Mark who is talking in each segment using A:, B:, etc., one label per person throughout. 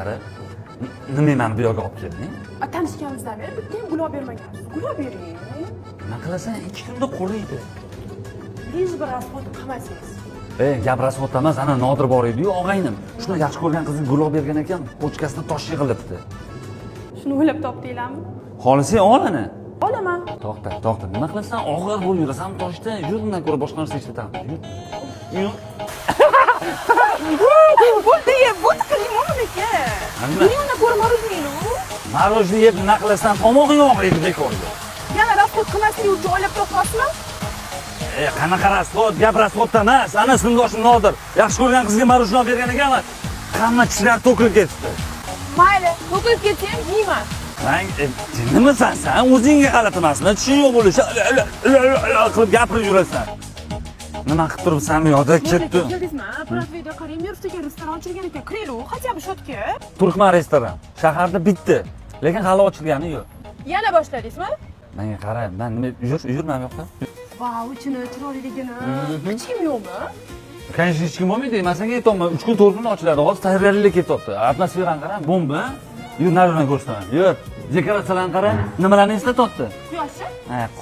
A: qara. Nima meni bu yerga olib kelding?
B: Tanishganimizdan beri bitta ham gulob bermagansiz. Gulob bering.
A: Nima qilasan? 2 kunda quriydi.
B: Liz bir rasxod qilmaysiz.
A: Gap rasvotda emas, ana Nodir bor edi-yu, og'aynim. Shuni yaxshi ko'rgan qiziga gulob bergan ekan, pochkasida tosh yig'ilibdi.
B: Shuni o'ylab topdinglarmi?
A: Xolisang ol ana.
B: Olaman.
A: To'xta. Nima qilasan? Og'ir bo'lib yurasan toshda. Yur, undan ko'ra boshqa narsa ishlatamiz. Yur.
B: Bo'ldi qiling mamlaka. Dunyoda ko'ra marujniyni.
A: Marujni yeb nima qilasan? Tomog'ing og'riydi bekorga.
B: Yana rasxod qilmaslik uchun o'ylab topasizmi?
A: Qanaqa rasxod? Gap rasxodda emas. Ana singoshim Nodir. Yaxshi ko'rgan qizga marujni bergan ekan. Hamma tishlari to'kilib ketdi.
B: Mayli, to'kilib ketsa ham yeyman.
A: Nimasan sen? O'zingga g'alati emasmi? Tishing yo'q bo'lishi qilib gapirib yurasan. Nima qilib turibsan bu yoqda? Ketdi.
B: Keldingizmi? Broadwayda qarang, Mersiga restoran ochilgan ekan. Kiraylik, хотя бы shotga.
A: Turkman restoran. Shaharda bitta. Lekin hali ochilgani yo'q.
B: Yana boshladingizmi?
A: Menga qara, men nima yurman bu yoqda.
B: Vau, ichini chiroyliligini. Hech kim yo'qmi?
A: Конечно, hech kim bo'lmaydi. Men senga aytayapman, 3 kun 4 kun ochiladi. Hozir tayyorgarlik ketyapti. Atmosferani qara, bomba. Yur, naridan ko'rsataman. Yur. Dekoratsiyalarni qara, nimalarni eslatyapti?
B: Quyoshchi?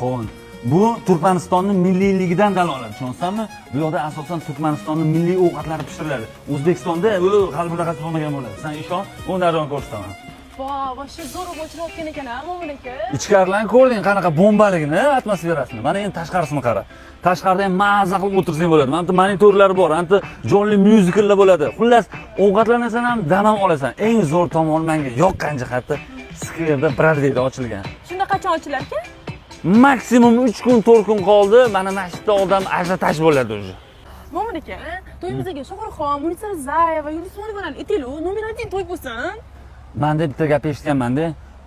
A: Qo'l. Bu Turkmanistonning milliyligidan dalolat, tushunsanmi? Bu yoqda asosan Turkmanistonning milliy ovqatlari pishiriladi. O'zbekistonda hali bunaqasi bo'lmagan bo'ladi. Sen ishon, undan ko'rsataman.
B: Vau, voshe zo'r bo'chirayotgan ekan, mamlaka.
A: Ichkarilarni ko'rding, qanaqa bombaligini, atmosferasini. Mana endi tashqarisini qara. Tashqarida ham maza qilib o'tirsang bo'ladi. Mana bu monitorlar bor, anta jonli myuzikllar bo'ladi. Xullas, ovqatlanasan ham dam ham olasan. Eng zo'r tomoni menga yoqqan jihati skverda Broadwayda ochilgan.
B: Shunda qachon ochilar ekan?
A: Maksimum 3 kun 4 kun qoldi. Mana masjidda odam ajratash bo'ladi o'zi.
B: Mamlaka, to'yimizga Shohruxxon, Munisa Rizayeva, Yulduz Usmonovani aytaylik, nomer 1 to'y bo'lsin. Menda
A: bitta gap eshitganman-da.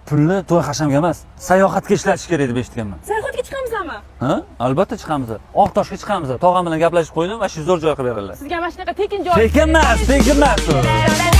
A: Pulni to'y hashamga emas, sayohatga ishlatish kerak deb eshitganman.
B: Sayohatga chiqamizmi?
A: Ha? Albatta chiqamiz. Oqtoshga chiqamiz. Tog'am bilan gaplashib qo'ydim va shu zo'r joy qilib beradilar.
B: Sizga mana shunaqa tekin joy.
A: Tekin emas.